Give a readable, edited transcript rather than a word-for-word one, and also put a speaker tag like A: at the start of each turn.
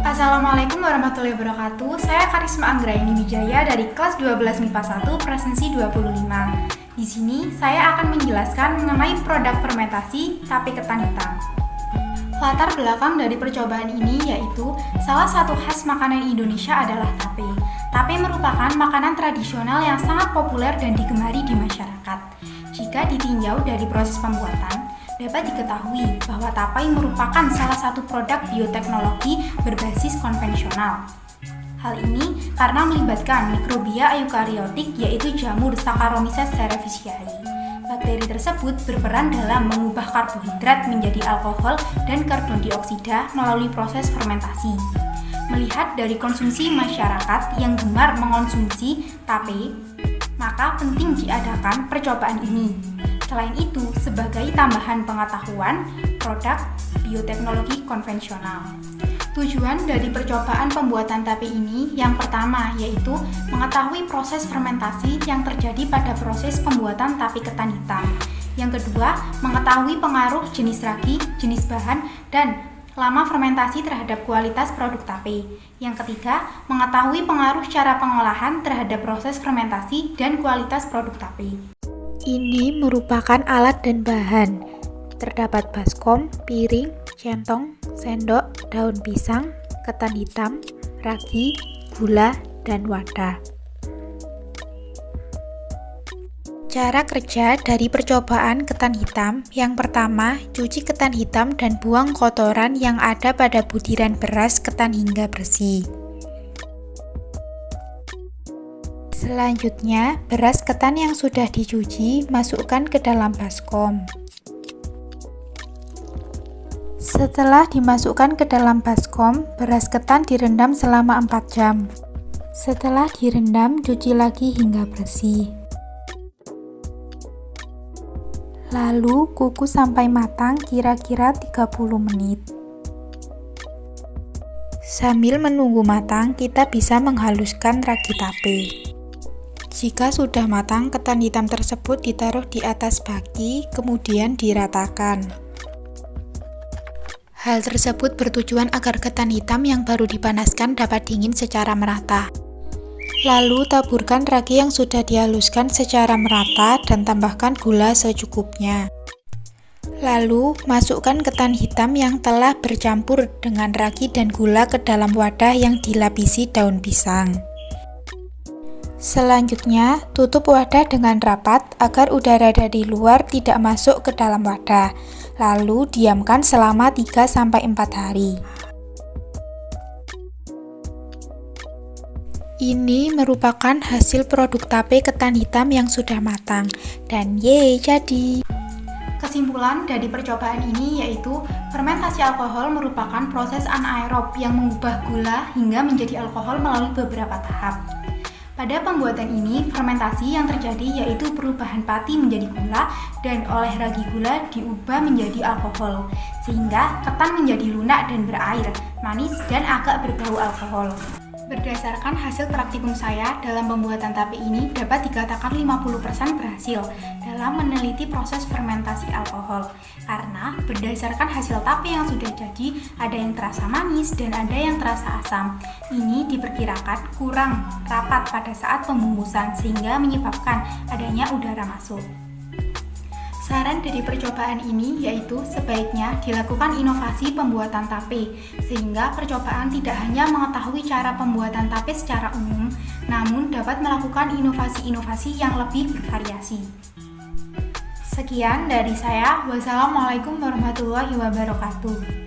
A: Assalamualaikum warahmatullahi wabarakatuh. Saya Karisma Anggraini Wijaya dari kelas 12 MIPA 1 Presensi 25. Di sini saya akan menjelaskan mengenai produk fermentasi tape ketan hitam. Latar belakang dari percobaan ini yaitu salah satu khas makanan Indonesia adalah tape. Tape merupakan makanan tradisional yang sangat populer dan digemari di masyarakat. Jika ditinjau dari proses pembuatan, dapat diketahui bahwa tape merupakan salah satu produk bioteknologi berbasis konvensional. Hal ini karena melibatkan mikrobia eukariotik yaitu jamur Saccharomyces cerevisiae. Bakteri tersebut berperan dalam mengubah karbohidrat menjadi alkohol dan karbon dioksida melalui proses fermentasi. Melihat dari konsumsi masyarakat yang gemar mengonsumsi tape, maka penting diadakan percobaan ini. Selain itu, sebagai tambahan pengetahuan produk bioteknologi konvensional. Tujuan dari percobaan pembuatan tape ini yang pertama yaitu mengetahui proses fermentasi yang terjadi pada proses pembuatan tape ketan hitam. Yang kedua, mengetahui pengaruh jenis ragi, jenis bahan, dan lama fermentasi terhadap kualitas produk tape. Yang ketiga, mengetahui pengaruh cara pengolahan terhadap proses fermentasi dan kualitas produk tape.
B: Ini merupakan alat dan bahan. Terdapat baskom, piring, centong, sendok, daun pisang, ketan hitam, ragi, gula, dan wadah. Cara kerja dari percobaan ketan hitam. Yang pertama, cuci ketan hitam dan buang kotoran yang ada pada butiran beras ketan hingga bersih. Selanjutnya, beras ketan yang sudah dicuci masukkan ke dalam baskom. Setelah dimasukkan ke dalam baskom, beras ketan direndam selama 4 jam. Setelah direndam, cuci lagi hingga bersih. Lalu kukus sampai matang kira-kira 30 menit. Sambil menunggu matang, kita bisa menghaluskan ragi tape. Jika sudah matang, ketan hitam tersebut ditaruh di atas baki, kemudian diratakan. Hal tersebut bertujuan agar ketan hitam yang baru dipanaskan dapat dingin secara merata. Lalu taburkan ragi yang sudah dihaluskan secara merata dan tambahkan gula secukupnya. Lalu masukkan ketan hitam yang telah bercampur dengan ragi dan gula ke dalam wadah yang dilapisi daun pisang. Selanjutnya, tutup wadah dengan rapat agar udara dari luar tidak masuk ke dalam wadah. Lalu diamkan selama 3-4 hari. Ini merupakan hasil produk tape ketan hitam yang sudah matang. Dan yeay, jadi!
A: Kesimpulan dari percobaan ini yaitu fermentasi alkohol merupakan proses anaerob yang mengubah gula hingga menjadi alkohol melalui beberapa tahap. Pada pembuatan ini, fermentasi yang terjadi yaitu perubahan pati menjadi gula dan oleh ragi gula diubah menjadi alkohol, sehingga ketan menjadi lunak dan berair, manis dan agak berbau alkohol. Berdasarkan hasil praktikum saya dalam pembuatan tape ini dapat dikatakan 50% berhasil dalam meneliti proses fermentasi alkohol. Karena berdasarkan hasil tape yang sudah jadi, ada yang terasa manis dan ada yang terasa asam. Ini diperkirakan kurang rapat pada saat pembungkusan sehingga menyebabkan adanya udara masuk. Saran dari percobaan ini yaitu sebaiknya dilakukan inovasi pembuatan tape, sehingga percobaan tidak hanya mengetahui cara pembuatan tape secara umum, namun dapat melakukan inovasi-inovasi yang lebih bervariasi. Sekian dari saya. Wassalamualaikum warahmatullahi wabarakatuh.